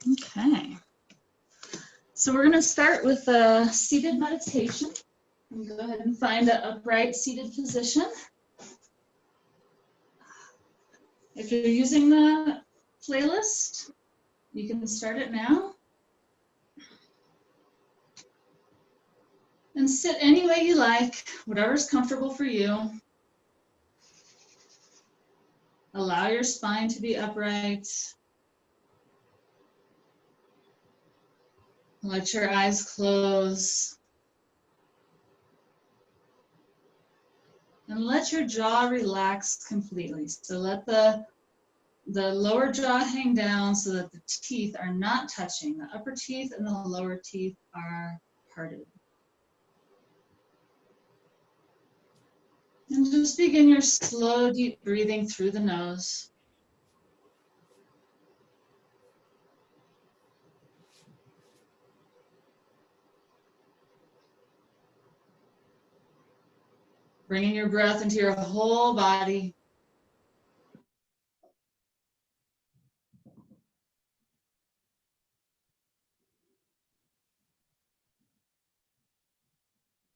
Okay. So we're going to start with a seated meditation. Go ahead and find an upright seated position. If you're using the playlist, you can start it now. And sit any way you like, whatever's comfortable for you. Allow your spine to be upright. Let your eyes close. And let your jaw relax completely. So let the lower jaw hang down so that the teeth are not touching. The upper teeth and the lower teeth are parted. And just begin your slow, deep breathing through the nose. Bringing your breath into your whole body.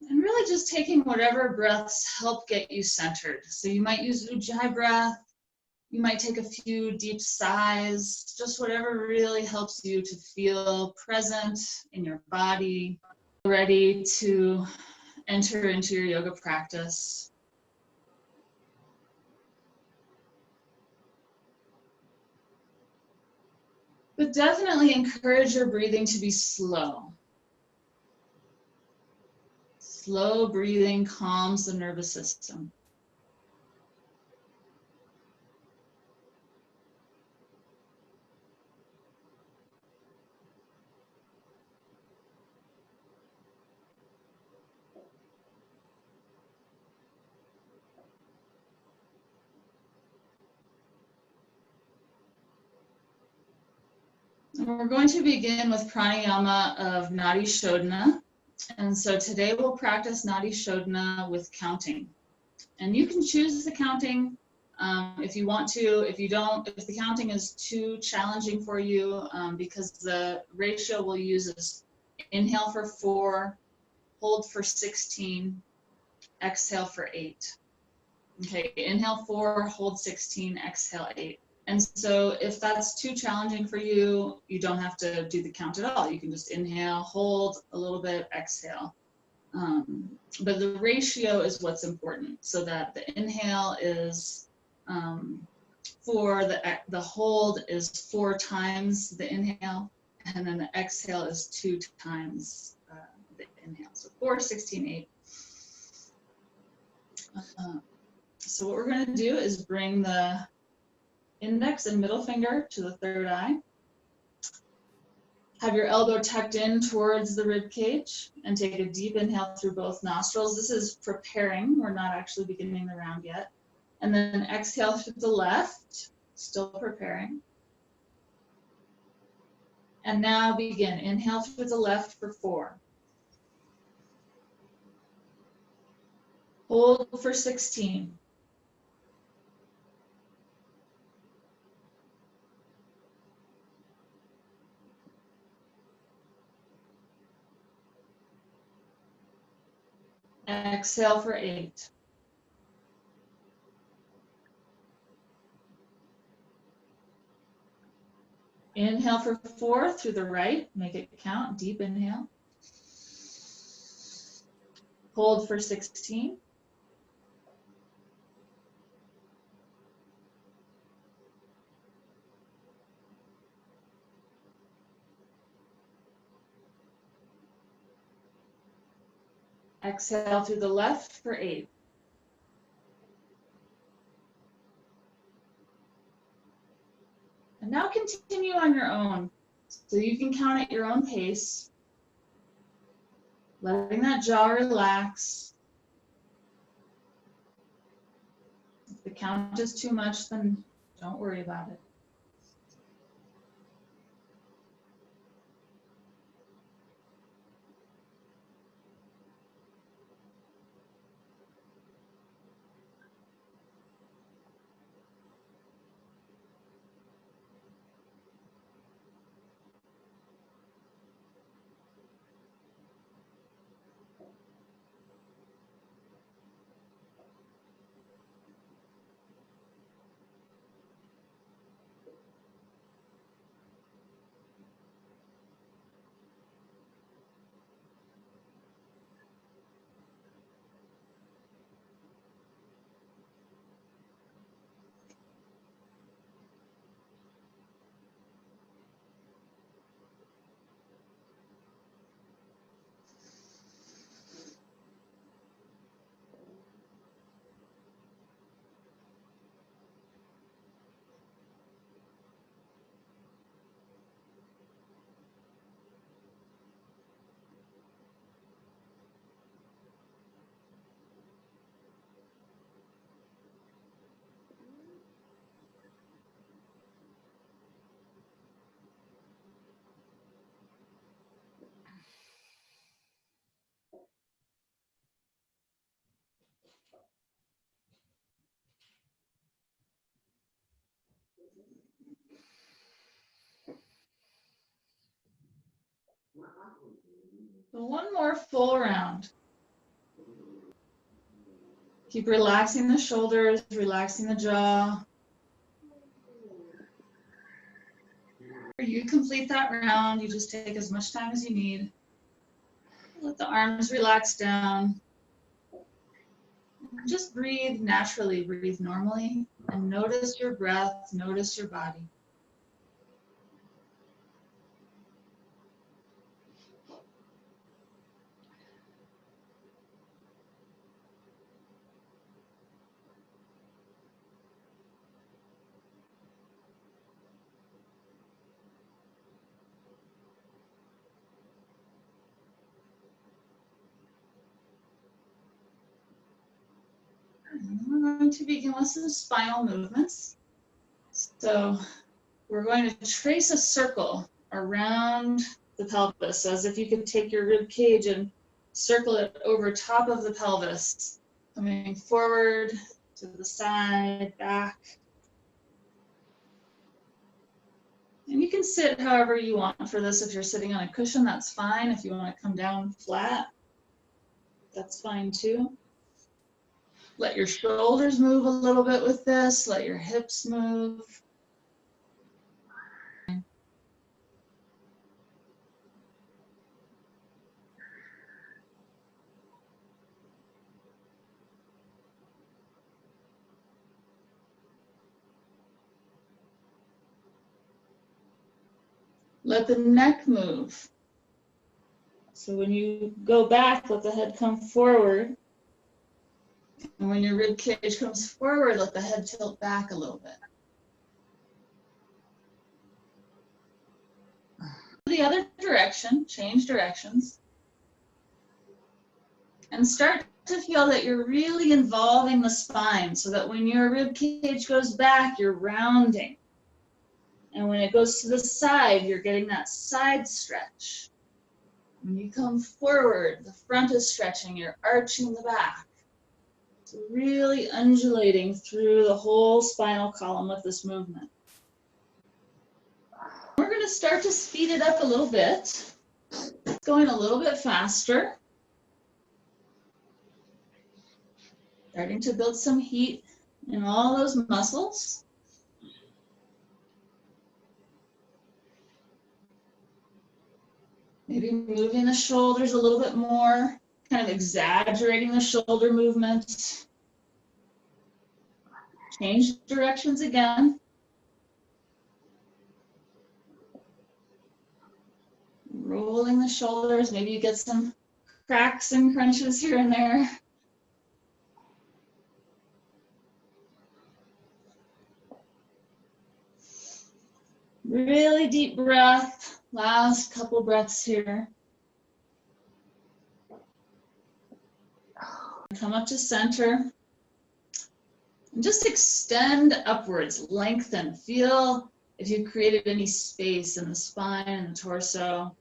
And really just taking whatever breaths help get you centered. So you might use Ujjayi breath. You might take a few deep sighs, just whatever really helps you to feel present in your body, ready to enter into your yoga practice. But definitely encourage your breathing to be slow. Slow breathing calms the nervous system. And we're going to begin with Pranayama of Nadi Shodana. And so today we'll practice Nadi Shodana with counting. And you can choose the counting if you want to. If you don't, if the counting is too challenging for you, because the ratio we'll use is inhale for 4, hold for 16, exhale for 8. Okay, inhale 4, hold 16, exhale 8. And so if that's too challenging for you, you don't have to do the count at all. You can just inhale, hold a little bit, exhale. But the ratio is what's important, so that the inhale is 4, the hold is 4 times the inhale, and then the exhale is 2 times the inhale. So 4, 16, 8. So what we're going to do is bring the index and middle finger to the third eye. Have your elbow tucked in towards the rib cage and take a deep inhale through both nostrils. This is preparing. We're not actually beginning the round yet. And then exhale to the left, still preparing. And now begin. Inhale through the left for 4. Hold for 16. Exhale for 8. Inhale for 4 through the right, make it count, deep inhale. Hold for 16. Exhale through the left for 8. And now continue on your own. So you can count at your own pace, letting that jaw relax. If the count is too much, then don't worry about it. So one more full round. Keep relaxing the shoulders, relaxing the jaw. You complete that round, you just take as much time as you need. Let the arms relax down. Just breathe naturally, breathe normally, and notice your breath, notice your body. We're going to begin with some spinal movements. So we're going to trace a circle around the pelvis, as if you could take your rib cage and circle it over top of the pelvis, coming forward, to the side, back. And you can sit however you want for this. If you're sitting on a cushion, that's fine. If you want to come down flat, that's fine too. Let your shoulders move a little bit with this. Let your hips move. Let the neck move. So when you go back, let the head come forward. And when your rib cage comes forward, let the head tilt back a little bit. The other direction, change directions. And start to feel that you're really involving the spine so that when your rib cage goes back, you're rounding. And when it goes to the side, you're getting that side stretch. When you come forward, the front is stretching, you're arching the back. So really undulating through the whole spinal column with this movement. We're going to start to speed it up a little bit, going a little bit faster. Starting to build some heat in all those muscles. Maybe moving the shoulders a little bit more, kind of exaggerating the shoulder movement. Change directions again. Rolling the shoulders, maybe you get some cracks and crunches here and there. Really deep breath. Last couple breaths here. Come up to center. And just extend upwards, lengthen. Feel if you've created any space in the spine and the torso.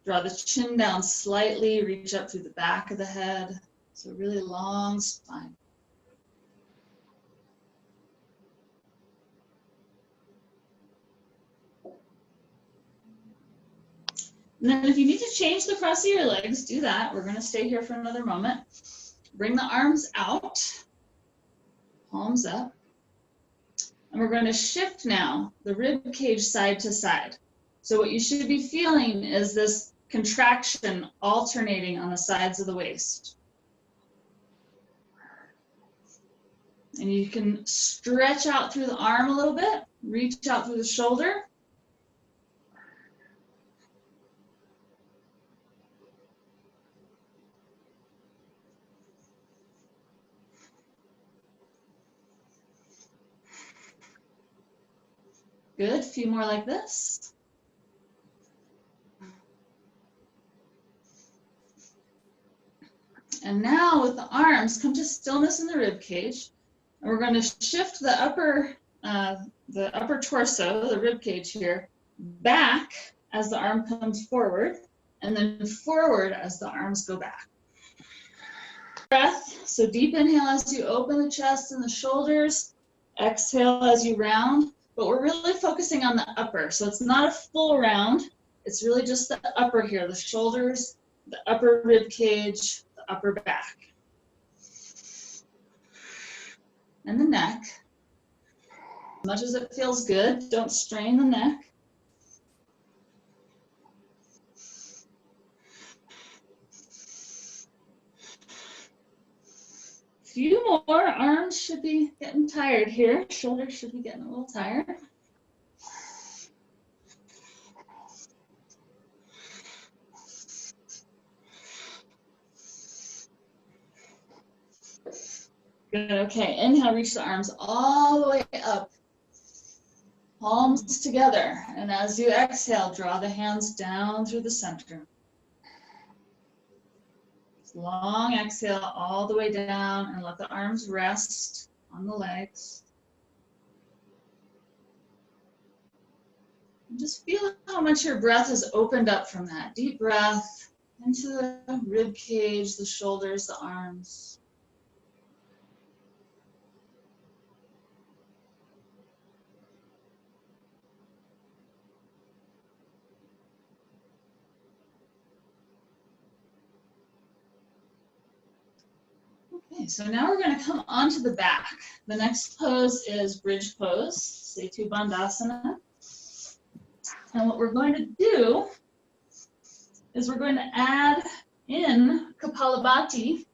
Draw the chin down slightly, reach up through the back of the head. So really long spine. And then if you need to change the cross of your legs, do that. We're going to stay here for another moment. Bring the arms out, palms up. And we're going to shift now the rib cage side to side. So what you should be feeling is this contraction alternating on the sides of the waist. And you can stretch out through the arm a little bit, reach out through the shoulder. Good, a few more like this. And now with the arms, come to stillness in the rib cage. And we're going to shift the upper torso, the rib cage here, back as the arm comes forward, and then forward as the arms go back. Breath, so deep inhale as you open the chest and the shoulders. Exhale as you round. but we're really focusing on the upper. So it's not a full round. It's really just the upper here, the shoulders, the upper rib cage, the upper back. And the neck. As much as it feels good, don't strain the neck. Few more. Arms should be getting tired here. Shoulders should be getting a little tired. Good. Okay. Inhale, reach the arms all the way up. Palms together. And as you exhale, draw the hands down through the center. Long exhale all the way down and let the arms rest on the legs. And just feel how much your breath has opened up from that. Deep breath into the rib cage, the shoulders, the arms. Okay, so now we're going to come onto the back. The next pose is bridge pose, Setu Bandhasana. And what we're going to do is we're going to add in Kapalabhati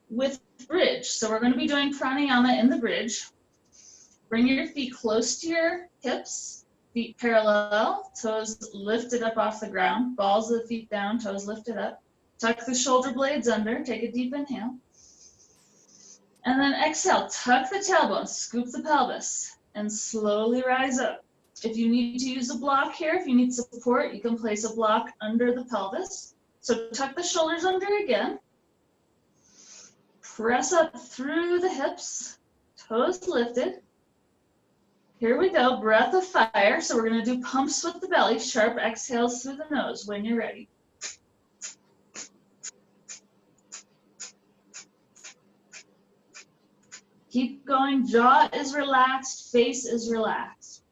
with bridge. So we're going to be doing pranayama in the bridge. Bring your feet close to your hips, feet parallel, toes lifted up off the ground, balls of the feet down, toes lifted up. Tuck the shoulder blades under, take a deep inhale. And then exhale, tuck the tailbone, scoop the pelvis, and slowly rise up. If you need to use a block here, if you need support, you can place a block under the pelvis. So tuck the shoulders under again. Press up through the hips, toes lifted. Here we go, breath of fire. So we're going to do pumps with the belly, sharp exhales through the nose when you're ready. Keep going, jaw is relaxed, face is relaxed.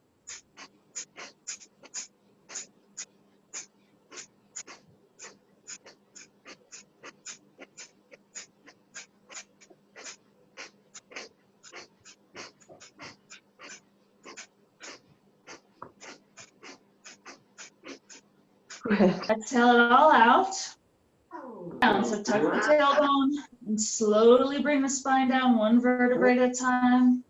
Exhale it all out. Down, so tuck the tailbone and slowly bring the spine down one vertebrae at a time.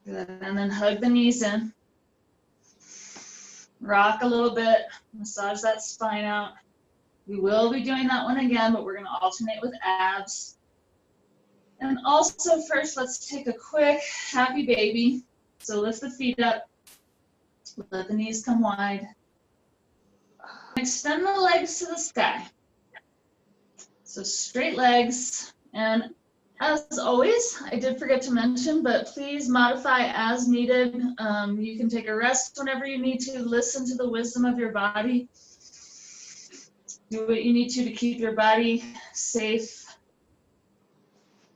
Good. And then hug the knees in. Rock a little bit, massage that spine out. We will be doing that one again, but we're going to alternate with abs. And also first, let's take a quick happy baby. So lift the feet up, let the knees come wide. Extend the legs to the sky. So straight legs. And as always, I did forget to mention, but please modify as needed. You can take a rest whenever you need to. Listen to the wisdom of your body. Do what you need to keep your body safe.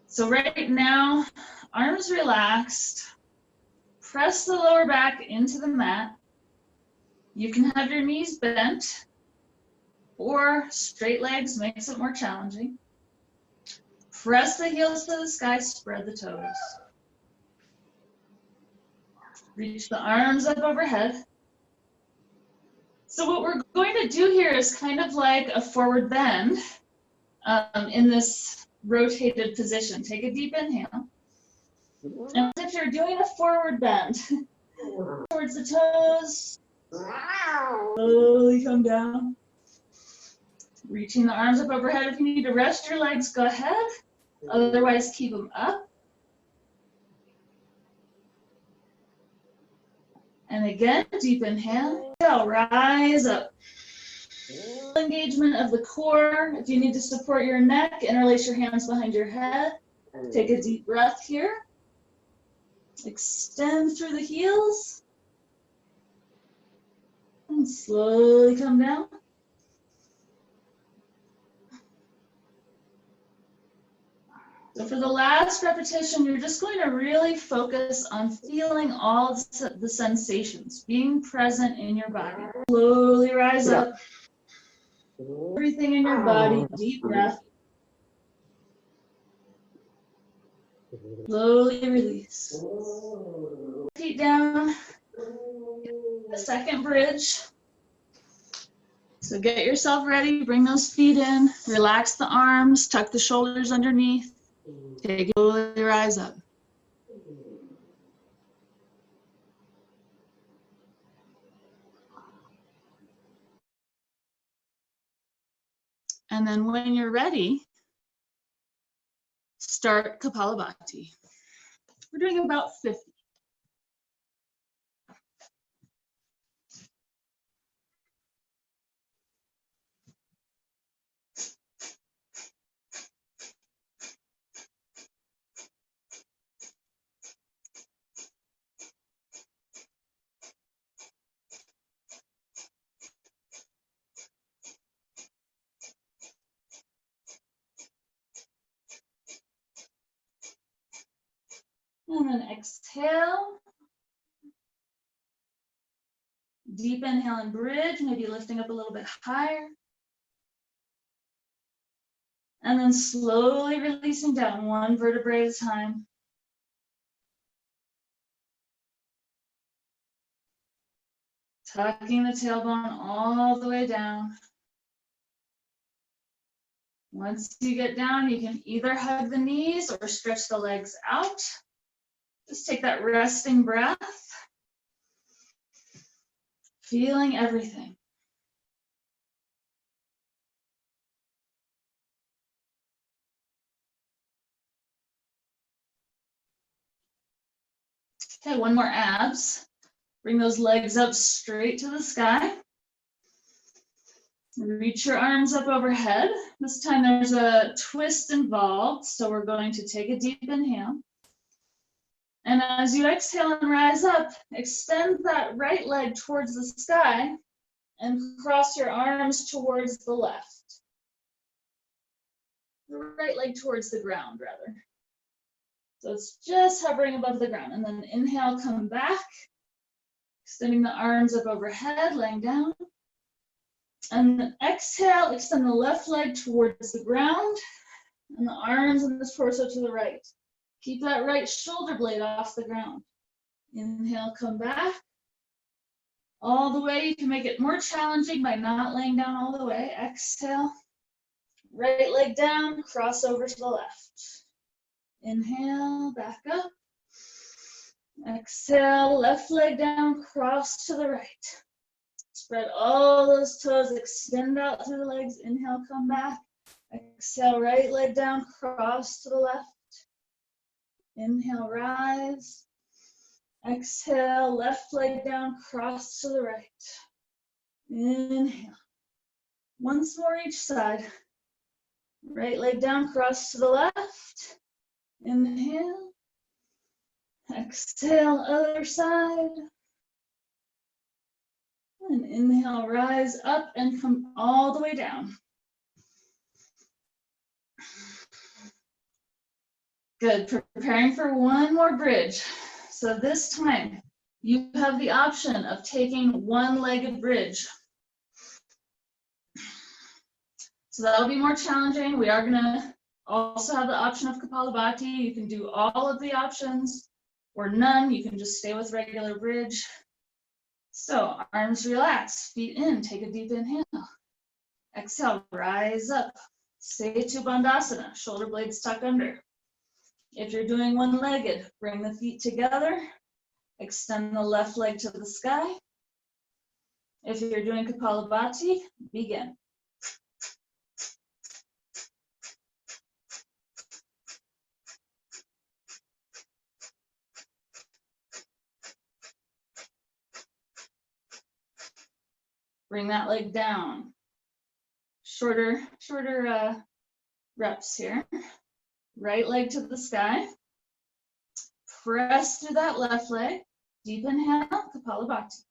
So right now, arms relaxed. Press the lower back into the mat. You can have your knees bent, or straight legs makes it more challenging. Press the heels to the sky, spread the toes. Reach the arms up overhead. So what we're going to do here is kind of like a forward bend in this rotated position. Take a deep inhale. And if you're doing a forward bend, towards the toes, slowly come down. Reaching the arms up overhead. If you need to rest your legs, go ahead. Otherwise, keep them up. And again, deep inhale. Rise up. Engagement of the core. If you need to support your neck, interlace your hands behind your head. Take a deep breath here. Extend through the heels. And slowly come down. So for the last repetition, you're just going to really focus on feeling all the sensations, being present in your body. Slowly rise up. Everything in your body, deep breath. Slowly release. Feet down. The second bridge. So get yourself ready, bring those feet in, relax the arms, tuck the shoulders underneath. Take it, slowly rise up. And then when you're ready, start Kapalabhati. We're doing about 50. And then exhale. Deep inhale and bridge, maybe lifting up a little bit higher. And then slowly releasing down, one vertebrae at a time. Tucking the tailbone all the way down. Once you get down, you can either hug the knees or stretch the legs out. Just take that resting breath. Feeling everything. Okay, one more abs. Bring those legs up straight to the sky. Reach your arms up overhead. This time there's a twist involved, so we're going to take a deep inhale. And as you exhale and rise up, extend that right leg towards the sky and cross your arms towards the left. The right leg towards the ground, rather. So it's just hovering above the ground. And then inhale, come back. Extending the arms up overhead, laying down. And then exhale, extend the left leg towards the ground and the arms and the torso to the right. Keep that right shoulder blade off the ground. Inhale, come back. All the way. You can make it more challenging by not laying down all the way. Exhale. Right leg down, cross over to the left. Inhale, back up. Exhale, left leg down, cross to the right. Spread all those toes, extend out through the legs. Inhale, come back. Exhale, right leg down, cross to the left. Inhale, rise. Exhale, left leg down, cross to the right. Inhale. Once more each side. Right leg down, cross to the left. Inhale. Exhale, other side. And inhale, rise up and come all the way down. Good, preparing for one more bridge. So this time, you have the option of taking one-legged bridge. So that'll be more challenging. We are gonna also have the option of Kapalabhati. You can do all of the options or none. You can just stay with regular bridge. So arms relaxed, feet in, take a deep inhale. Exhale, rise up. Setu Bandhasana, shoulder blades tuck under. If you're doing one-legged, bring the feet together. Extend the left leg to the sky. If you're doing Kapalabhati, begin. Bring that leg down. Shorter reps here. Right leg to the sky. Press through that left leg. Deep inhale, Kapalabhati.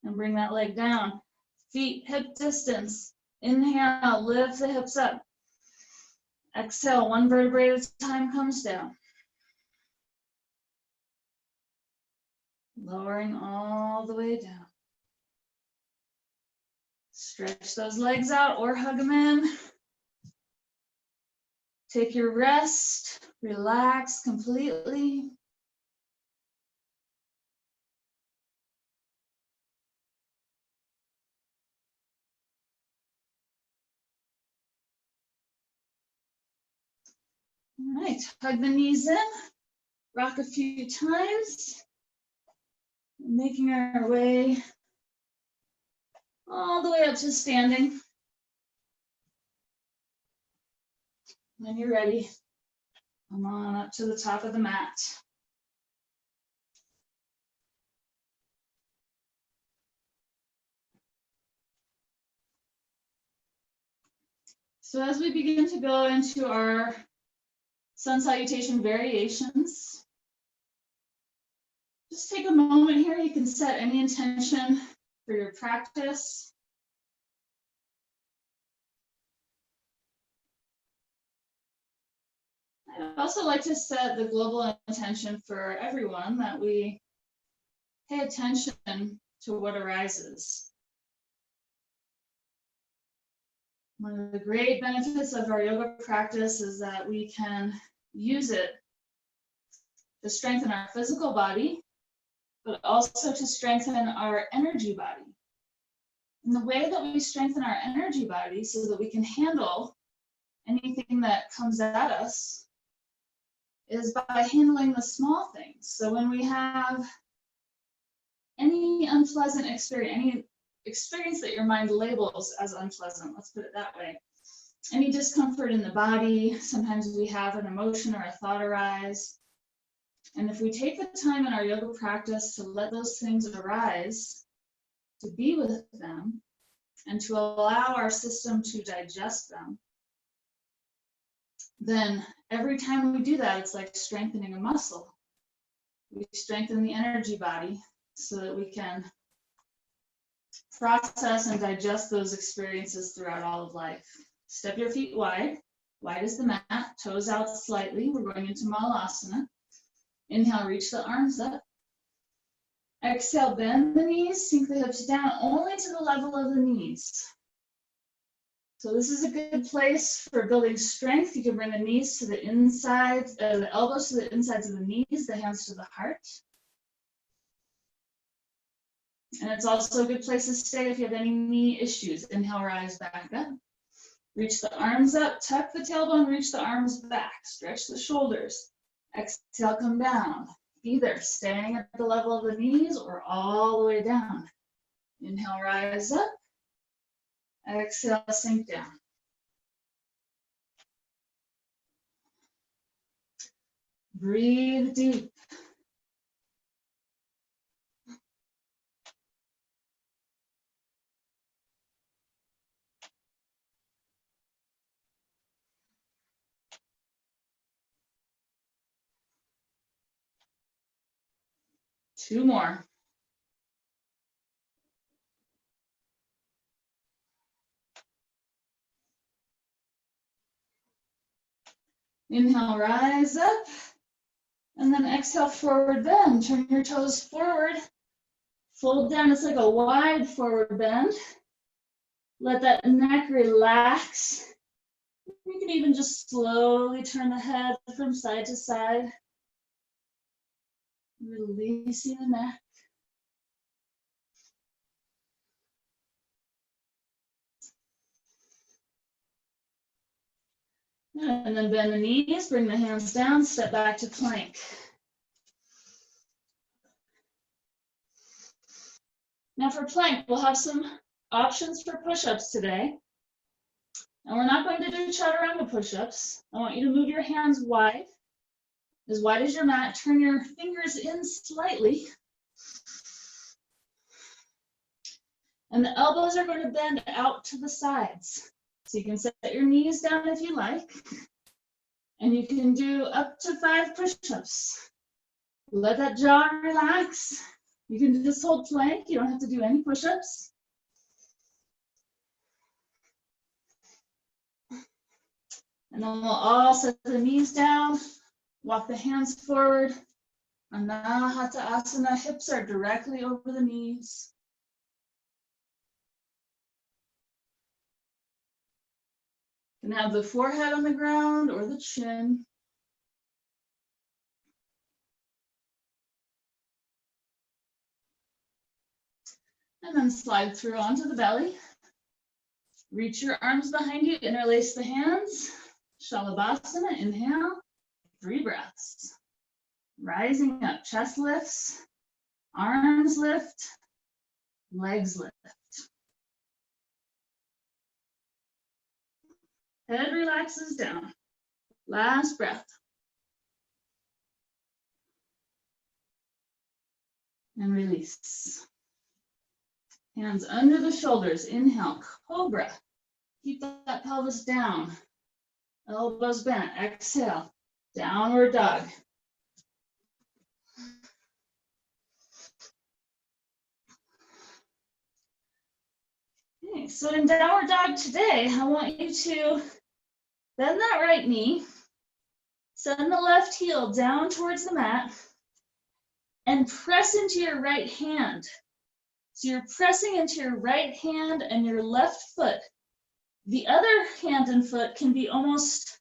And bring that leg down. Feet hip distance. Inhale, lift the hips up. Exhale, one vertebrae at a time comes down. Lowering all the way down. Stretch those legs out or hug them in. Take your rest, relax completely. All right, hug the knees in, rock a few times, making our way all the way up to standing. When you're ready, come on up to the top of the mat. So as we begin to go into our sun salutation variations, just take a moment here. You can set any intention for your practice. I'd also like to set the global intention for everyone that we pay attention to what arises. One of the great benefits of our yoga practice is that we can use it to strengthen our physical body, but also to strengthen our energy body. And the way that we strengthen our energy body so that we can handle anything that comes at us is by handling the small things. So when we have any unpleasant experience, any experience that your mind labels as unpleasant, let's put it that way, any discomfort in the body, sometimes we have an emotion or a thought arise. And if we take the time in our yoga practice to let those things arise, to be with them, and to allow our system to digest them, then every time we do that, it's like strengthening a muscle. We strengthen the energy body so that we can process and digest those experiences throughout all of life. Step your feet wide. Wide as the mat, toes out slightly. We're going into Malasana. Inhale, reach the arms up. Exhale, bend the knees, sink the hips down only to the level of the knees. So this is a good place for building strength. You can bring the knees to the inside, the elbows to the insides of the knees, the hands to the heart. And it's also a good place to stay if you have any knee issues. Inhale, rise back up. Reach the arms up, tuck the tailbone, reach the arms back, stretch the shoulders. Exhale, come down. Either staying at the level of the knees or all the way down. Inhale, rise up. Exhale, sink down. Breathe deep. Two more. Inhale, rise up. And then exhale, forward bend. Turn your toes forward. Fold down. It's like a wide forward bend. Let that neck relax. You can even just slowly turn the head from side to side. Releasing the neck. And then bend the knees, bring the hands down, step back to plank. Now for plank, we'll have some options for push-ups today. And we're not going to do chaturanga push-ups. I want you to move your hands wide as your mat. Turn your fingers in slightly. And the elbows are going to bend out to the sides. So you can set your knees down if you like. And you can do up to 5 push-ups. Let that jaw relax. You can just hold plank. You don't have to do any push-ups. And then we'll all set the knees down, walk the hands forward. Anahata Asana, hips are directly over the knees. You can have the forehead on the ground or the chin. And then slide through onto the belly. Reach your arms behind you, interlace the hands. Shavasana, inhale, 3 breaths. Rising up, chest lifts, arms lift, legs lift. Head relaxes down. Last breath. And release. Hands under the shoulders. Inhale, cobra. Keep that pelvis down. Elbows bent. Exhale, downward dog. Okay, so in downward dog today, I want you to bend that right knee, send the left heel down towards the mat, and press into your right hand. So you're pressing into your right hand and your left foot. The other hand and foot can be almost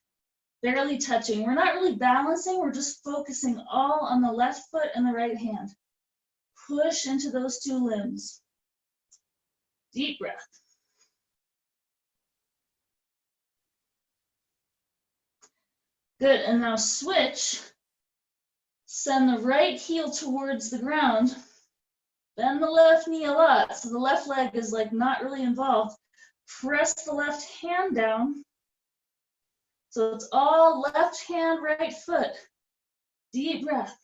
barely touching. We're not really balancing, we're just focusing all on the left foot and the right hand. Push into those 2 limbs. Deep breath. Good, and now switch. Send the right heel towards the ground. Bend the left knee a lot, so the left leg is like not really involved. Press the left hand down. So it's all left hand, right foot. Deep breath.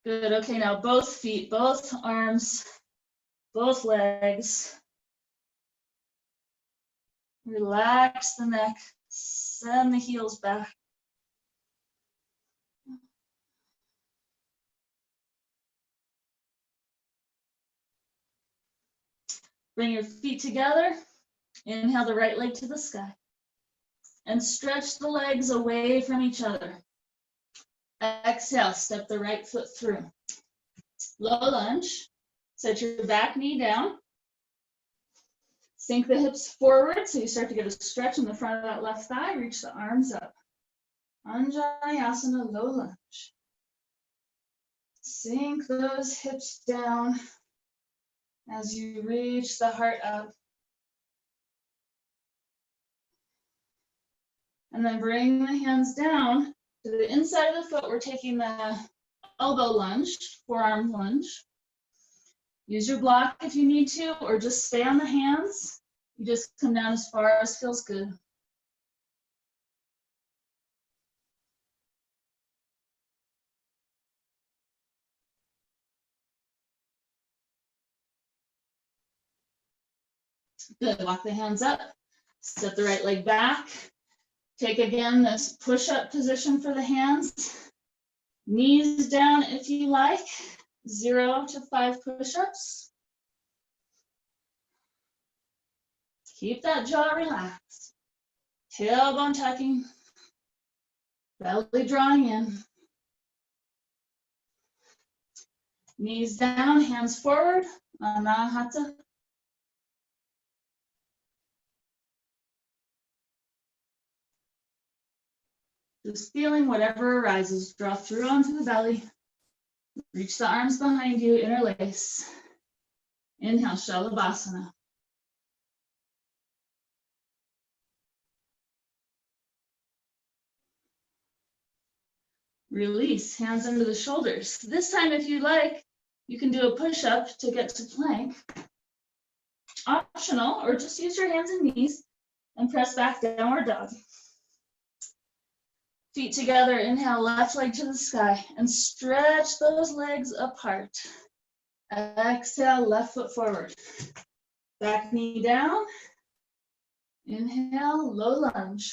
Good, okay, now both feet, both arms, both legs. Relax the neck, send the heels back. Bring your feet together. Inhale the right leg to the sky. And stretch the legs away from each other. Exhale, step the right foot through. Low lunge. Set your back knee down. Sink the hips forward so you start to get a stretch in the front of that left thigh. Reach the arms up. Anjaneyasana, low lunge. Sink those hips down as you reach the heart up. And then bring the hands down to the inside of the foot. We're taking the elbow lunge, forearm lunge. Use your block if you need to, or just stay on the hands. You just come down as far as feels good. Good, walk the hands up, step the right leg back. Take again this push-up position for the hands. Knees down if you like, 0 to 5 push-ups. Keep that jaw relaxed. Tailbone tucking, belly drawing in. Knees down, hands forward, Anahata. Just feeling whatever arises, draw through onto the belly. Reach the arms behind you, interlace. Inhale, Shavasana. Release, hands under the shoulders. This time, if you like, you can do a push-up to get to plank. Optional, or just use your hands and knees and press back, downward dog. Feet together, inhale, left leg to the sky, and stretch those legs apart. Exhale, left foot forward. Back knee down. Inhale, low lunge.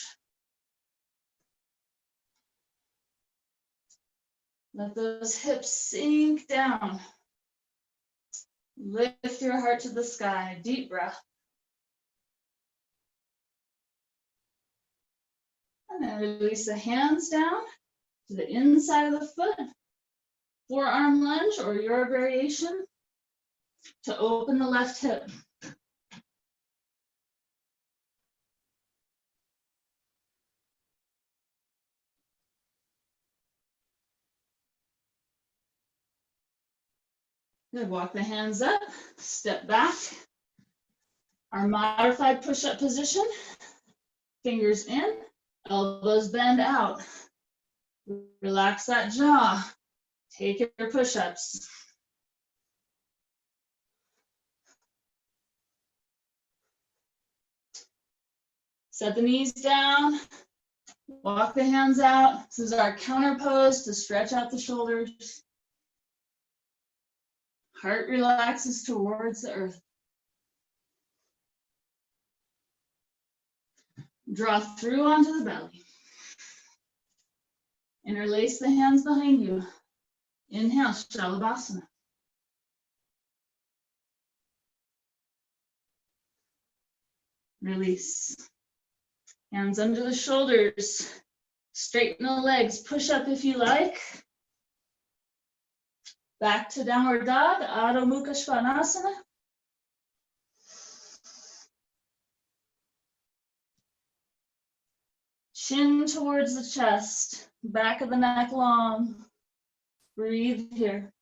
Let those hips sink down. Lift your heart to the sky. Deep breath. And then release the hands down to the inside of the foot. Forearm lunge or your variation to open the left hip. Good, walk the hands up, step back. Our modified push-up position, fingers in, elbows bend out. Relax that jaw, take your push-ups. Set the knees down, walk the hands out. This is our counter pose to stretch out the shoulders. Heart relaxes towards the earth. Draw through onto the belly. Interlace the hands behind you. Inhale, Shavasana. Release. Hands under the shoulders. Straighten the legs. Push up if you like. Back to downward dog, Adho Mukha Svanasana. Chin towards the chest, back of the neck long. Breathe here.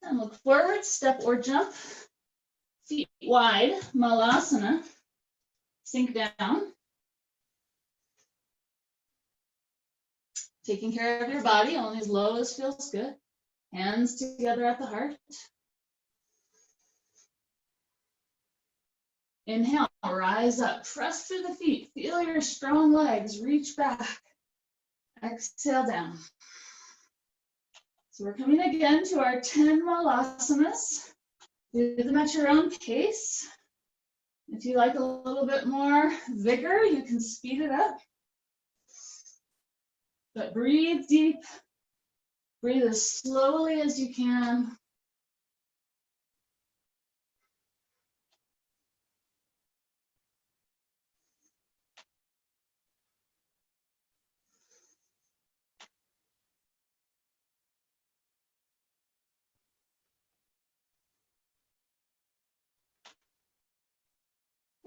And look forward, step or jump. Feet wide, Malasana. Sink down. Taking care of your body, only as low as feels good. Hands together at the heart. Inhale, rise up, press through the feet. Feel your strong legs, reach back. Exhale down. So we're coming again to our 10 Malasanas. Do them at your own pace. If you like a little bit more vigor, you can speed it up. But breathe deep. Breathe as slowly as you can.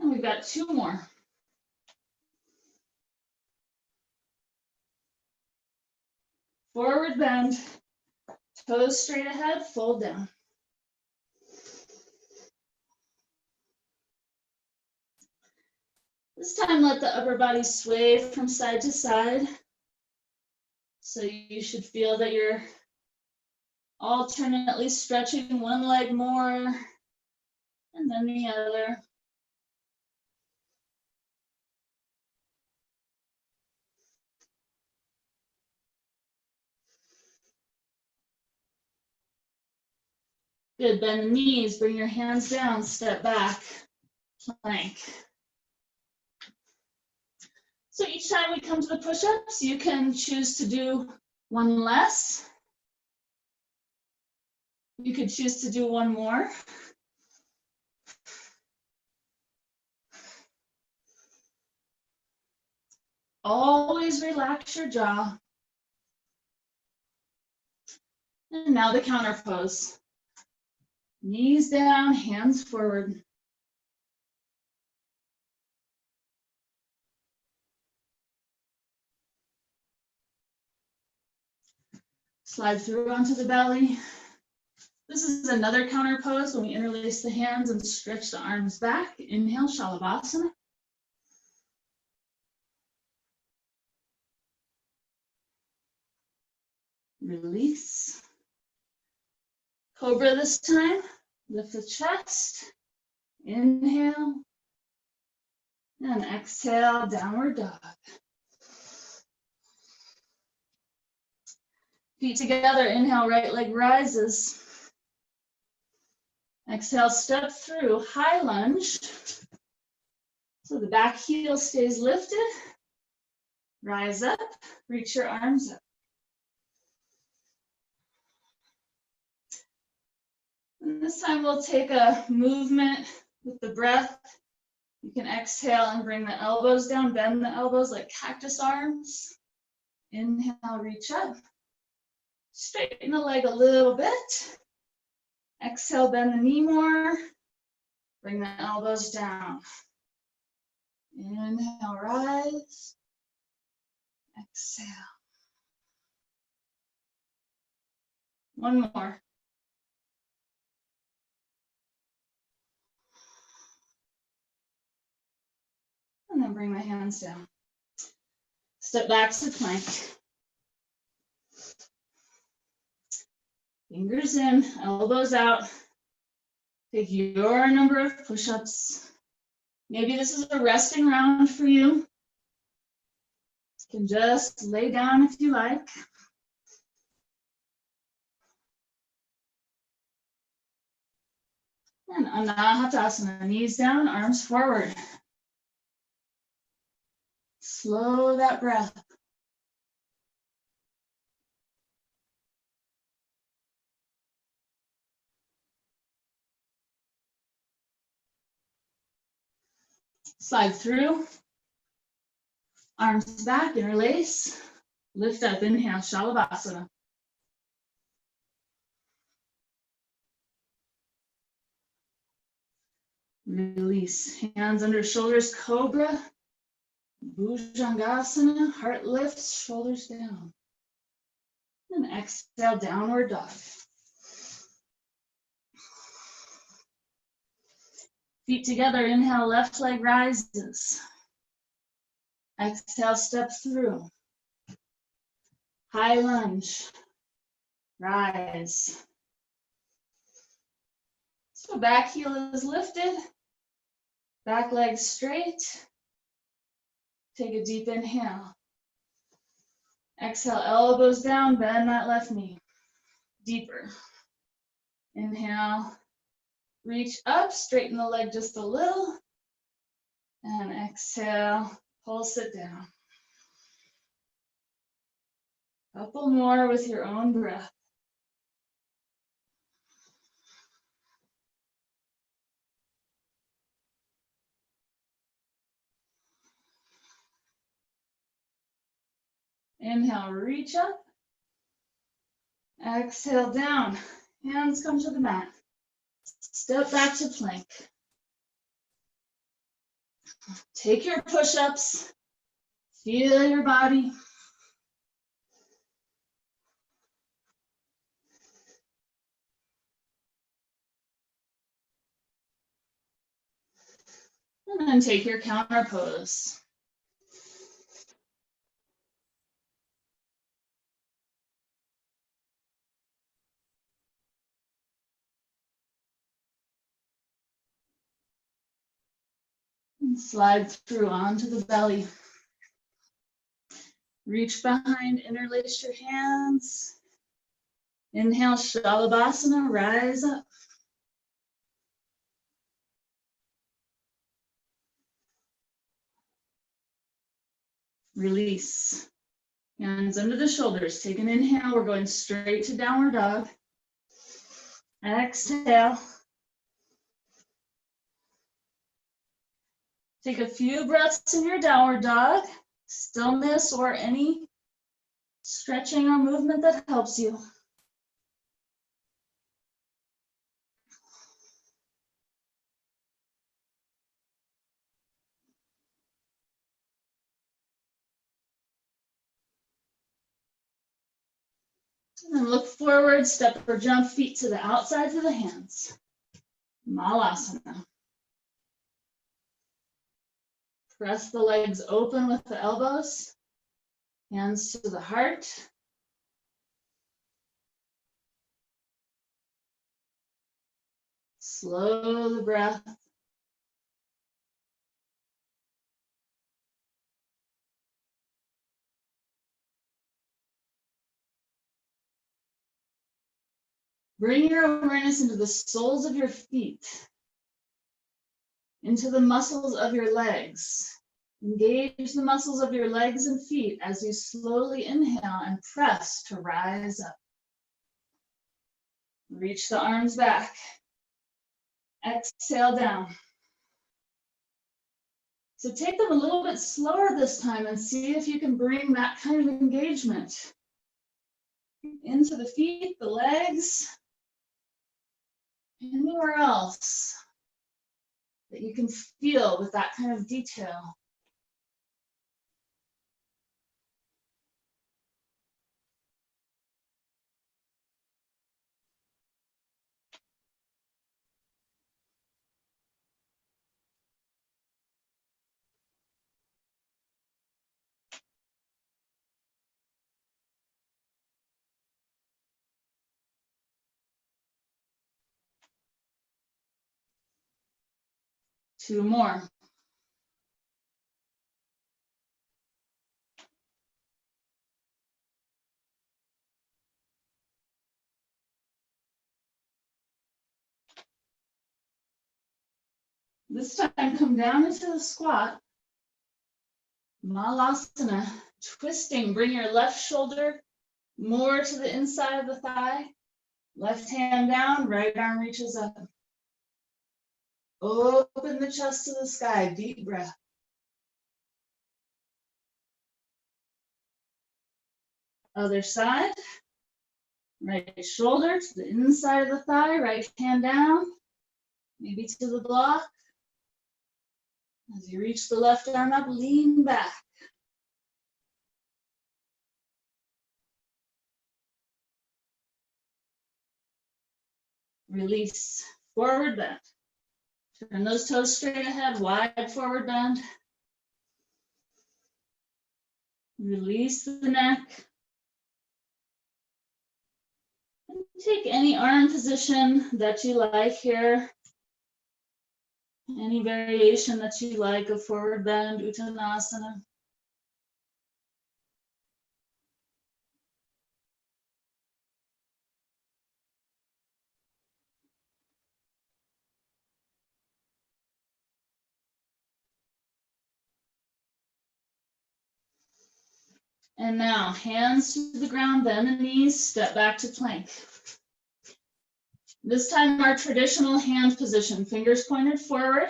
And we've got 2 more. Forward bend, toes straight ahead, fold down. This time, let the upper body sway from side to side. So you should feel that you're alternately stretching one leg more and then the other. Good, bend the knees, bring your hands down, step back, plank. So each time we come to the push-ups, you can choose to do one less. You could choose to do one more. Always relax your jaw. And now the counter pose. Knees down, hands forward. Slide through onto the belly. This is another counter pose when we interlace the hands and stretch the arms back. Inhale, Shavasana. Release. Cobra this time. Lift the chest. Inhale. And exhale, downward dog. Feet together, inhale, right leg rises. Exhale, step through, high lunge. So the back heel stays lifted. Rise up, reach your arms up. And this time we'll take a movement with the breath. You can exhale and bring the elbows down, bend the elbows like cactus arms. Inhale, reach up. Straighten the leg a little bit. Exhale, bend the knee more. Bring the elbows down. Inhale, rise. Exhale. One more. And then bring the hands down. Step back to plank. Fingers in, elbows out. Take your number of push-ups. Maybe this is a resting round for you. You can just lay down if you like. And Anahatasana, knees down, arms forward. Slow that breath. Slide through. Arms back, interlace. Lift up, inhale, Shavasana. Release, hands under shoulders, cobra. Bhujangasana, heart lifts, shoulders down. And exhale, downward dog. Feet together, inhale, left leg rises. Exhale, step through. High lunge, rise. So back heel is lifted, back leg straight. Take a deep inhale. Exhale, elbows down, bend that left knee. Deeper. Inhale, reach up, straighten the leg just a little. And exhale, pulse it down. Couple more with your own breath. Inhale, reach up. Exhale, down. Hands come to the mat. Step back to plank. Take your push-ups. Feel your body. And then take your counter pose. And slide through onto the belly. Reach behind, interlace your hands. Inhale, Shavasana, rise up. Release. Hands under the shoulders. Take an inhale. We're going straight to downward dog. Exhale. Take a few breaths in your downward dog. Stillness or any stretching or movement that helps you. And then look forward, step or jump feet to the outsides of the hands. Malasana. Press the legs open with the elbows. Hands to the heart. Slow the breath. Bring your awareness into the soles of your feet, into the muscles of your legs. Engage the muscles of your legs and feet as you slowly inhale and press to rise up. Reach the arms back. Exhale down. So take them a little bit slower this time and see if you can bring that kind of engagement into the feet, the legs, anywhere else that you can feel with that kind of detail. Two more. This time, come down into the squat. Malasana, twisting. Bring your left shoulder more to the inside of the thigh. Left hand down, right arm reaches up. Open the chest to the sky, deep breath. Other side. Right shoulder to the inside of the thigh, right hand down, maybe to the block. As you reach the left arm up, lean back. Release, forward bend. Turn those toes straight ahead, wide forward bend. Release the neck. And take any arm position that you like here. Any variation that you like of forward bend, Uttanasana. And now, hands to the ground, bend the knees, step back to plank. This time, our traditional hand position, fingers pointed forward,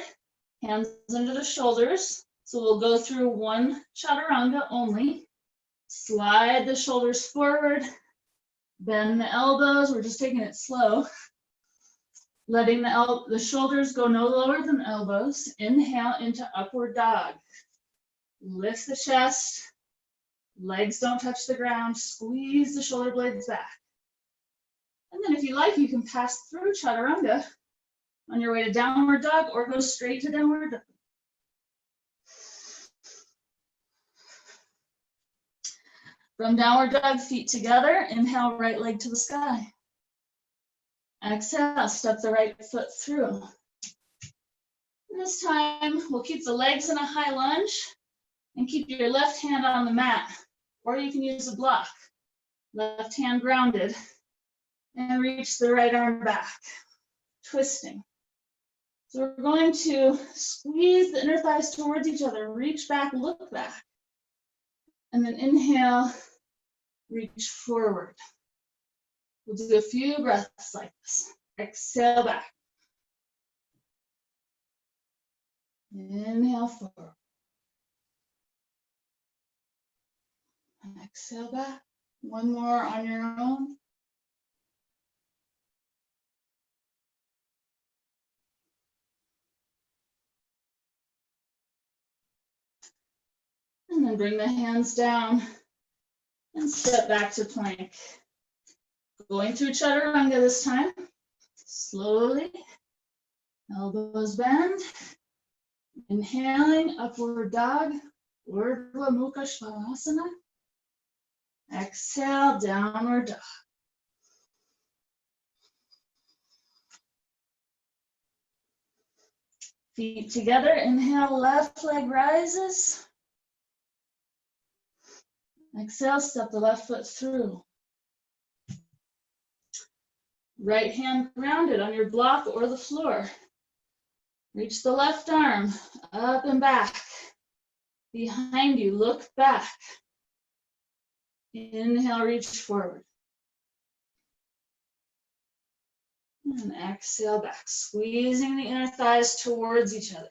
hands under the shoulders. So we'll go through one chaturanga only. Slide the shoulders forward, bend the elbows. We're just taking it slow. Letting the shoulders go no lower than elbows. Inhale into upward dog. Lift the chest. Legs don't touch the ground. Squeeze the shoulder blades back. And then if you like, you can pass through chaturanga on your way to downward dog or go straight to downward dog. From downward dog, feet together. Inhale, right leg to the sky. Exhale, step the right foot through. This time, we'll keep the legs in a high lunge and keep your left hand on the mat, or you can use a block. Left hand grounded, and reach the right arm back, twisting. So we're going to squeeze the inner thighs towards each other, reach back, look back, and then inhale, reach forward. We'll do a few breaths like this. Exhale back. Inhale forward. Exhale back. One more on your own. And then bring the hands down and step back to plank. Going through chaturanga this time. Slowly. Elbows bend. Inhaling, upward dog. Urdhva Mukha Shavasana. Exhale, downward dog. Feet together. Inhale, left leg rises. Exhale, step the left foot through. Right hand grounded on your block or the floor. Reach the left arm up and back. Behind you, look back. Inhale, reach forward. And exhale back, squeezing the inner thighs towards each other.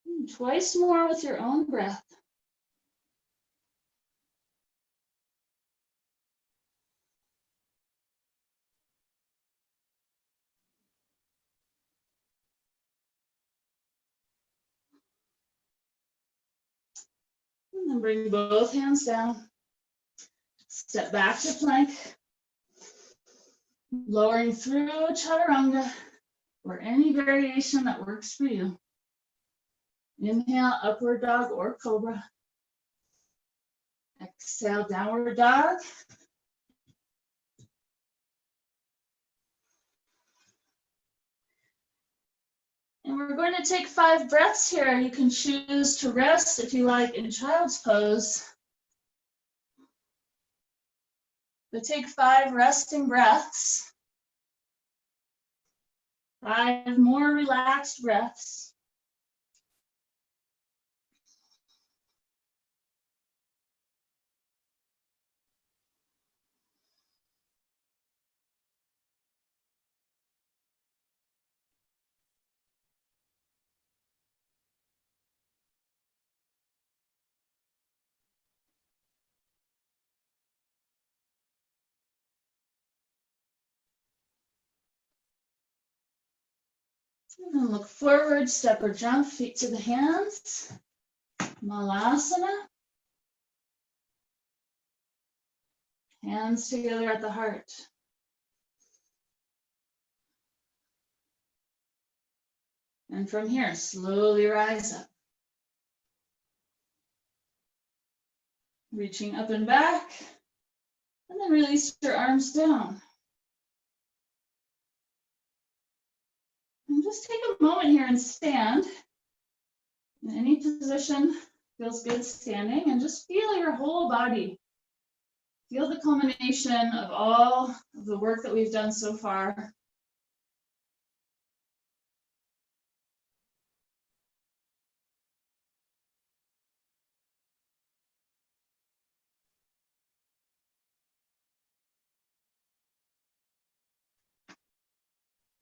And twice more with your own breath. And then bring both hands down. Step back to plank. Lowering through chaturanga or any variation that works for you. Inhale, upward dog or cobra. Exhale, downward dog. And we're going to take 5 breaths here. You can choose to rest if you like in child's pose. But take 5 resting breaths. 5 more relaxed breaths. And then look forward, step or jump, feet to the hands. Malasana. Hands together at the heart. And from here, slowly rise up. Reaching up and back. And then release your arms down. And just take a moment here and stand. In any position feels good standing, and just feel your whole body. Feel the culmination of all of the work that we've done so far.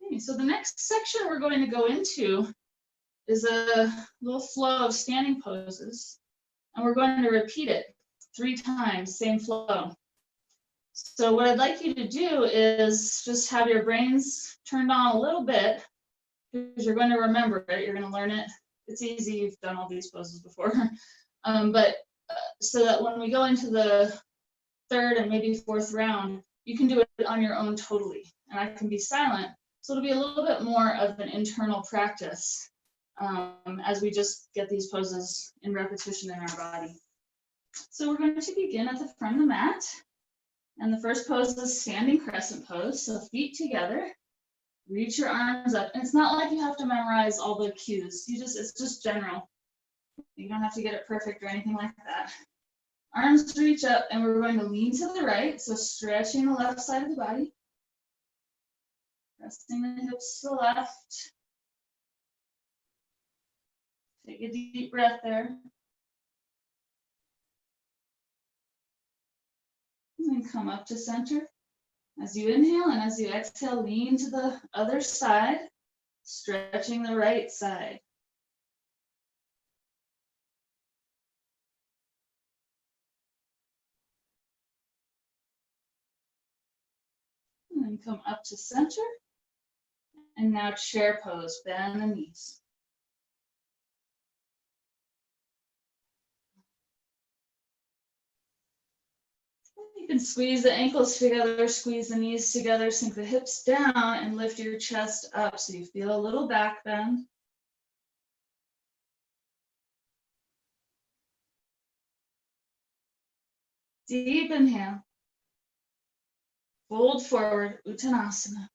Okay, so the next section we're going to go into is a little flow of standing poses, and we're going to repeat it 3 times, same flow. So what I'd like you to do is just have your brains turned on a little bit, because you're going to remember it, you're going to learn it. It's easy, you've done all these poses before. So that when we go into the 3rd and maybe 4th round, you can do it on your own totally. And I can be silent, so it'll be a little bit more of an internal practice as we just get these poses in repetition in our body. So we're going to begin at the front of the mat. And the first pose is standing crescent pose. So feet together, reach your arms up. And it's not like you have to memorize all the cues. It's just general. You don't have to get it perfect or anything like that. Arms reach up, and we're going to lean to the right. So stretching the left side of the body. Pressing the hips to the left. Take a deep breath there. And then come up to center. As you inhale and as you exhale, lean to the other side, stretching the right side. And then come up to center. And now chair pose, bend the knees. You can squeeze the ankles together, squeeze the knees together, sink the hips down, and lift your chest up so you feel a little back bend. Deep inhale. Fold forward, Uttanasana.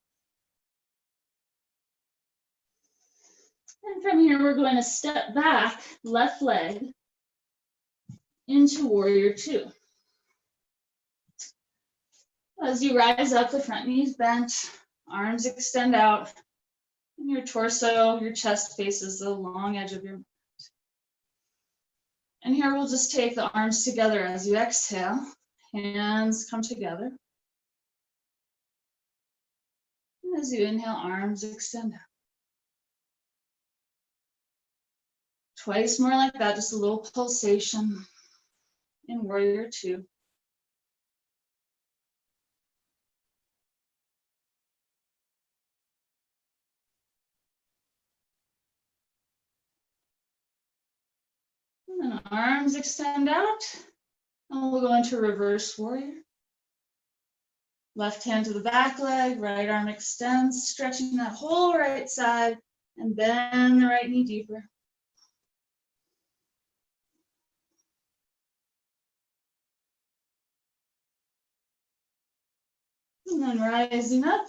And from here, we're going to step back, left leg, into warrior two. As you rise up, the front knees bent, arms extend out, and your torso, your chest faces the long edge of your mat. And here we'll just take the arms together as you exhale, hands come together. And as you inhale, arms extend out. Twice more like that, just a little pulsation in warrior two. And then arms extend out, and we'll go into reverse warrior. Left hand to the back leg, right arm extends, stretching that whole right side, and bend the right knee deeper. And then rising up,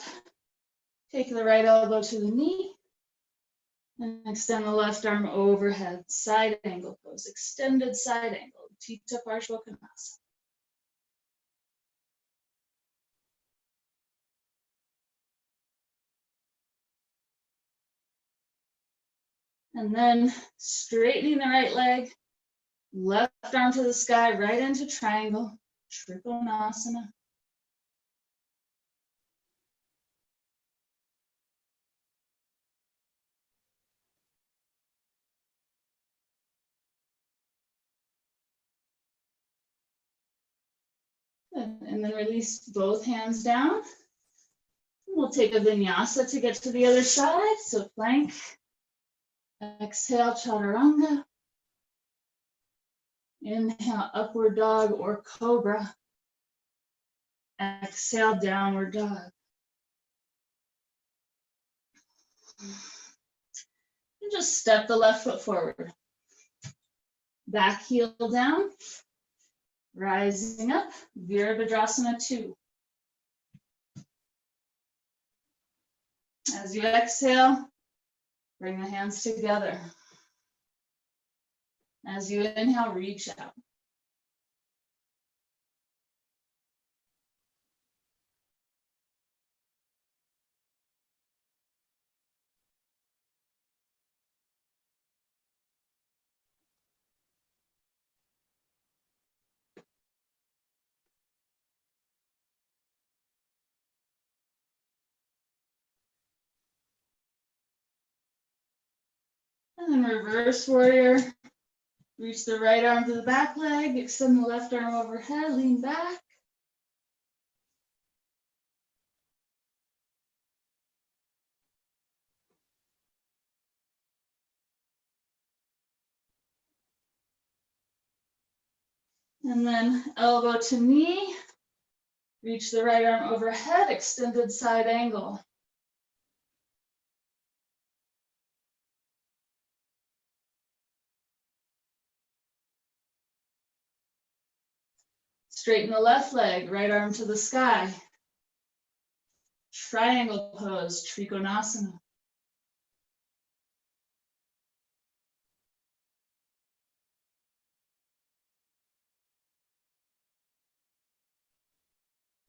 take the right elbow to the knee, and extend the left arm overhead, side angle pose, extended side angle, Tita Parshvakonasana. And then straightening the right leg, left arm to the sky, right into triangle, Trikonasana. And then release both hands down. We'll take a vinyasa to get to the other side. So plank, exhale, chaturanga. Inhale, upward dog or cobra. Exhale, downward dog. And just step the left foot forward. Back heel down. Rising up, Virabhadrasana 2. As you exhale, bring the hands together. As you inhale, reach out. And then reverse warrior. Reach the right arm to the back leg, extend the left arm overhead, lean back. And then elbow to knee. Reach the right arm overhead, extended side angle. Straighten the left leg, right arm to the sky. Triangle pose, Trikonasana.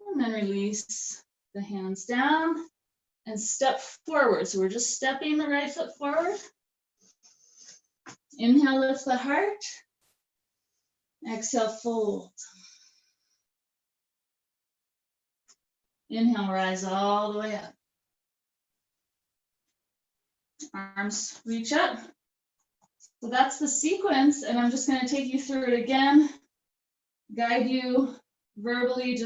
And then release the hands down and step forward. So we're just stepping the right foot forward. Inhale, lift the heart. Exhale, fold. Inhale, rise all the way up. Arms reach up. So that's the sequence, and I'm just going to take you through it again. Guide you verbally,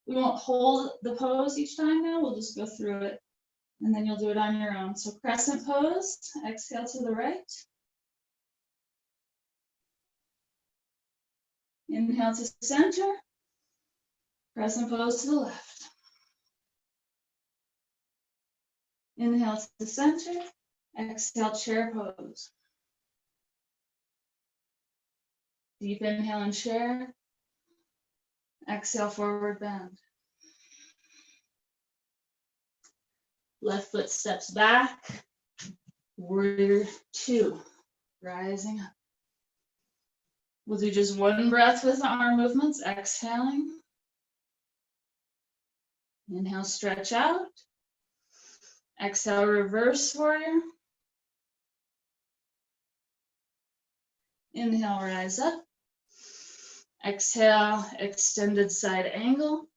we won't hold the pose each time now, we'll just go through it, and then you'll do it on your own. So crescent pose, exhale to the right. Inhale to center. Crescent pose to the left. Inhale to the center. Exhale, chair pose. Deep inhale and chair. Exhale, forward bend. Left foot steps back. Warrior two, rising up. We'll do just one breath with the arm movements, exhaling. Inhale, stretch out. Exhale, reverse warrior. Inhale, rise up. Exhale, extended side angle.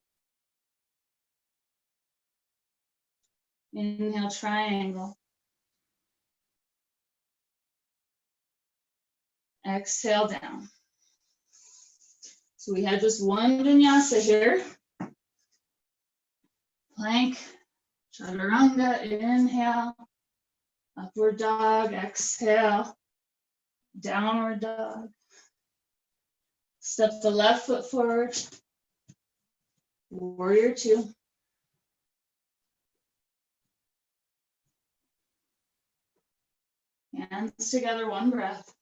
Inhale, triangle. Exhale, down. So we had just one vinyasa here. Plank, chaturanga, inhale. Upward dog, exhale. Downward dog. Step the left foot forward. Warrior two. Hands together, one breath.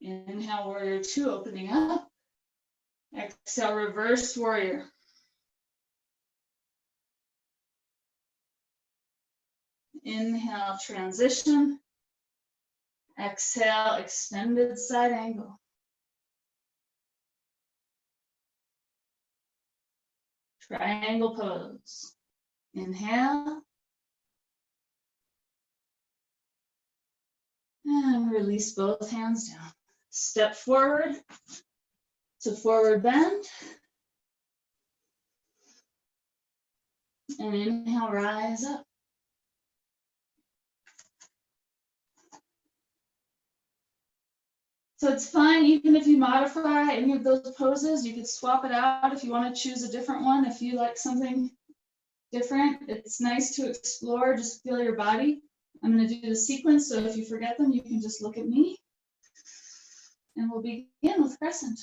Inhale, warrior two, opening up. Exhale, reverse warrior. Inhale, transition. Exhale, extended side angle. Triangle pose. Inhale. And release both hands down. Step forward to forward bend. And inhale, rise up. So it's fine, even if you modify any of those poses, you could swap it out if you want to choose a different one. If you like something different, it's nice to explore, just feel your body. I'm going to do the sequence, so if you forget them, you can just look at me. And we'll begin with Crescent.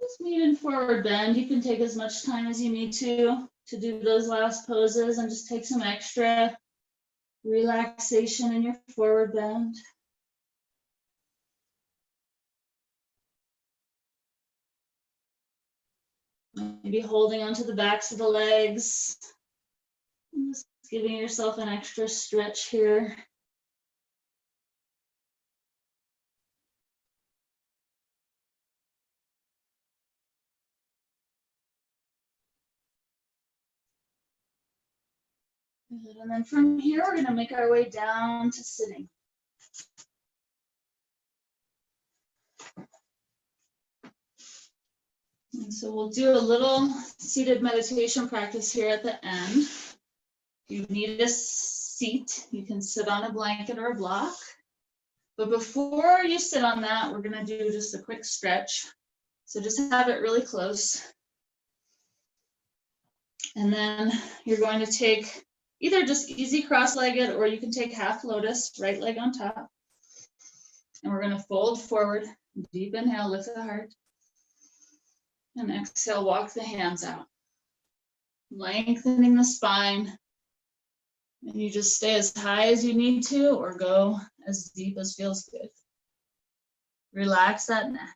Just meet in forward bend. You can take as much time as you need to do those last poses, and just take some extra relaxation in your forward bend. Maybe holding onto the backs of the legs. And just giving yourself an extra stretch here. Good. And then from here, we're going to make our way down to sitting. And so we'll do a little seated meditation practice here at the end. If you need a seat, you can sit on a blanket or a block. But before you sit on that, we're going to do just a quick stretch. So just have it really close. And then you're going to take either just easy cross-legged, or you can take half lotus, right leg on top. And we're going to fold forward, deep inhale, lift the heart. And exhale, walk the hands out. Lengthening the spine. And you just stay as high as you need to, or go as deep as feels good. Relax that neck.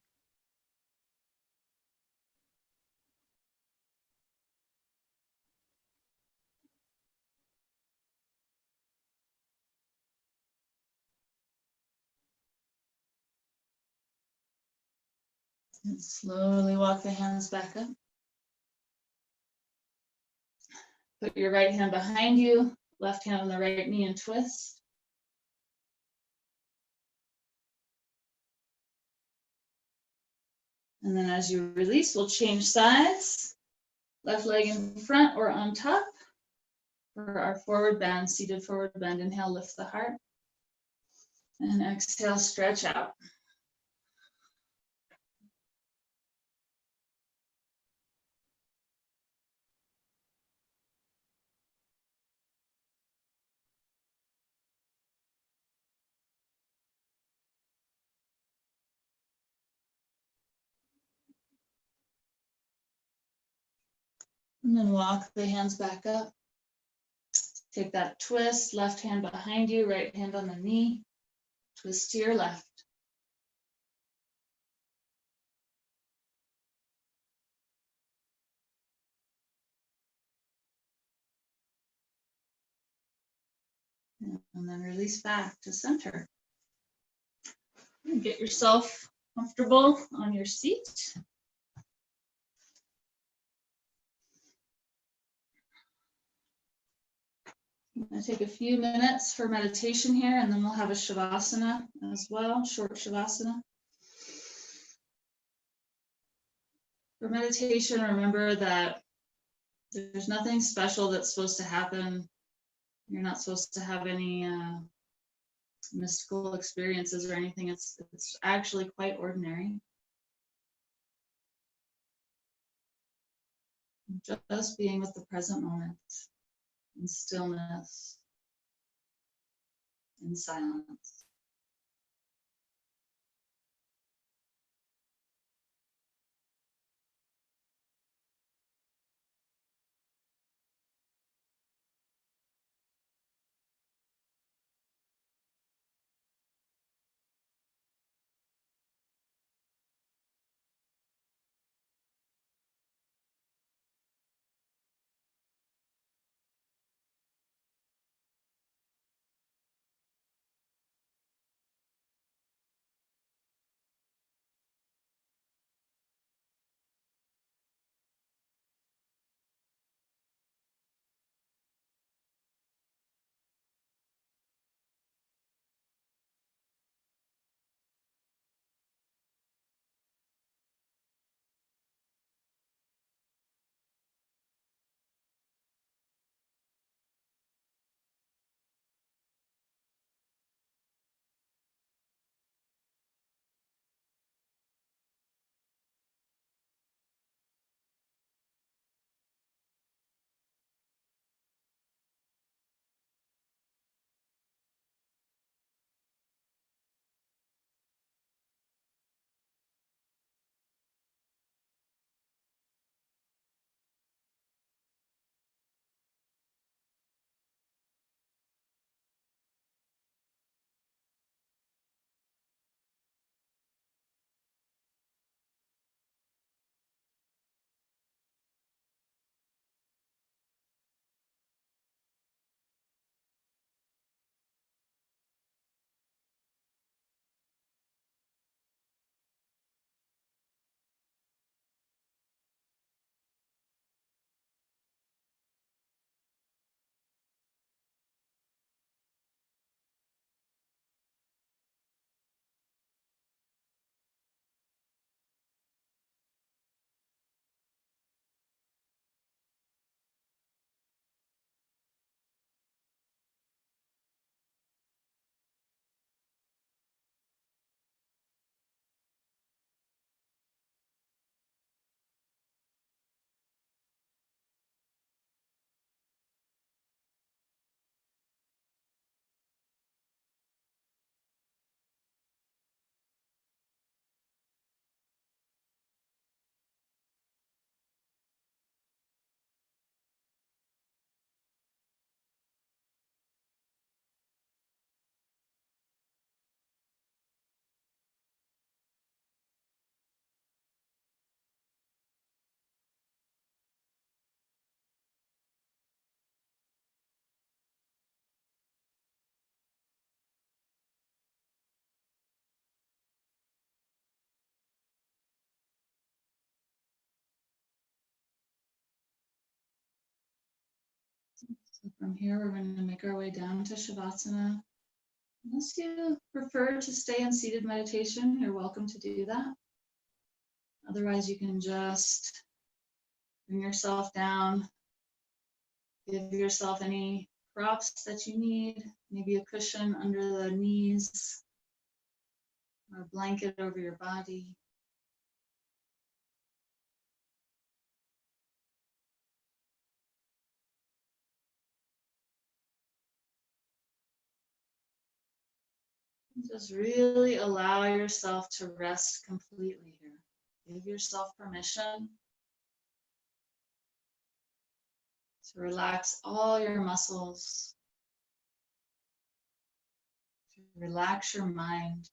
And slowly walk the hands back up. Put your right hand behind you, left hand on the right knee and twist. And then as you release, we'll change sides. Left leg in front or on top. For our forward bend, seated forward bend, inhale, lift the heart. And exhale, stretch out. And then walk the hands back up. Take that twist, left hand behind you, right hand on the knee. Twist to your left. And then release back to center. And get yourself comfortable on your seat. I'm going to take a few minutes for meditation here, and then we'll have a Shavasana as well, short Shavasana. For meditation, remember that there's nothing special that's supposed to happen. You're not supposed to have any mystical experiences or anything. It's actually quite ordinary. Just being with the present moment, in stillness, in silence. So from here, we're going to make our way down to Shavasana. Unless you prefer to stay in seated meditation, you're welcome to do that. Otherwise, you can just bring yourself down, give yourself any props that you need, maybe a cushion under the knees or a blanket over your body. Just really allow yourself to rest completely here. Give yourself permission to relax all your muscles, to relax your mind.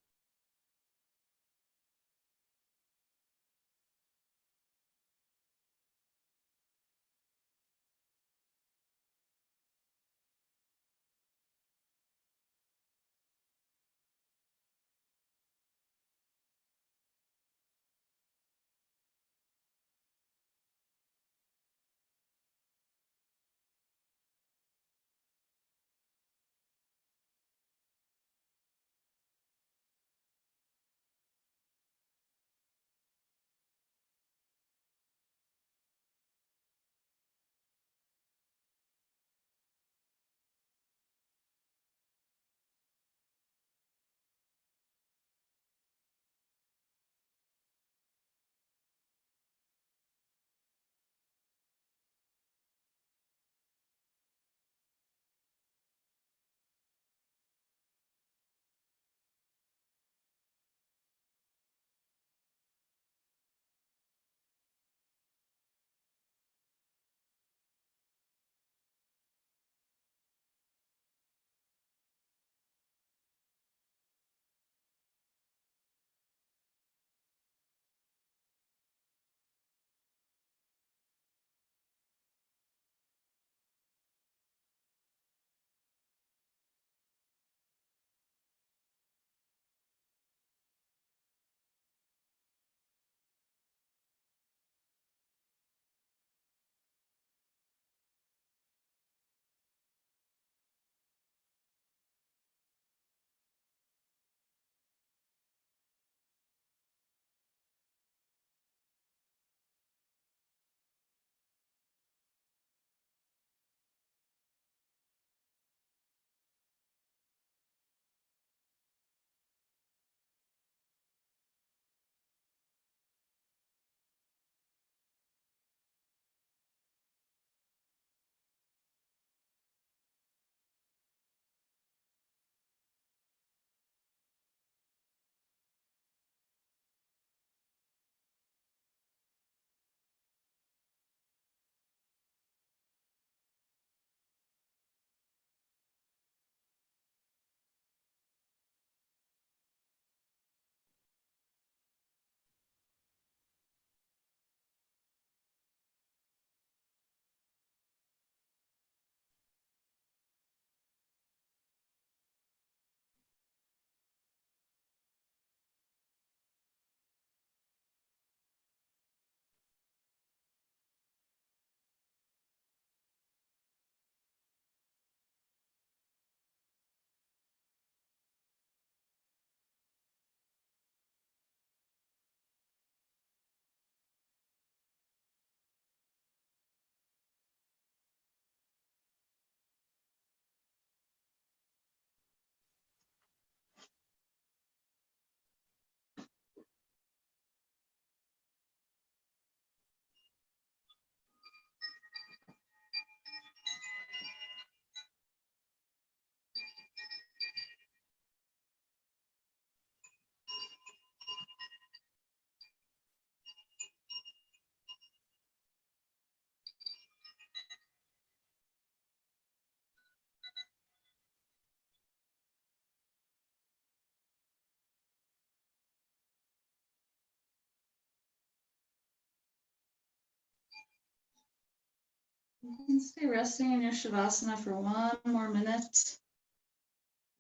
You can stay resting in your Shavasana for 1 more minute.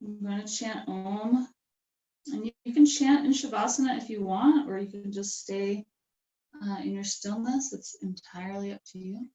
I'm going to chant Om. And you can chant in Shavasana if you want, or you can just stay in your stillness. It's entirely up to you.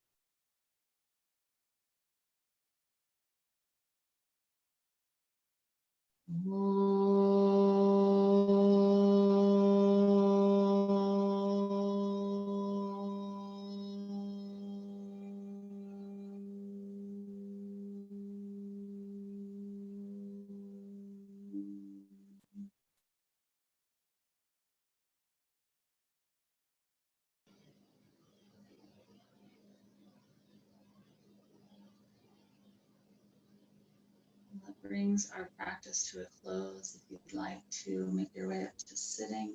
That brings our practice to a close. If you'd like to make your way up to sitting,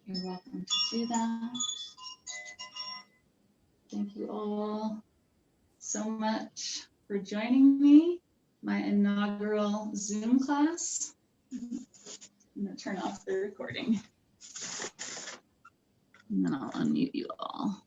you're welcome to do that. Thank you all so much for joining me, my inaugural Zoom class. I'm going to turn off the recording. And then I'll unmute you all.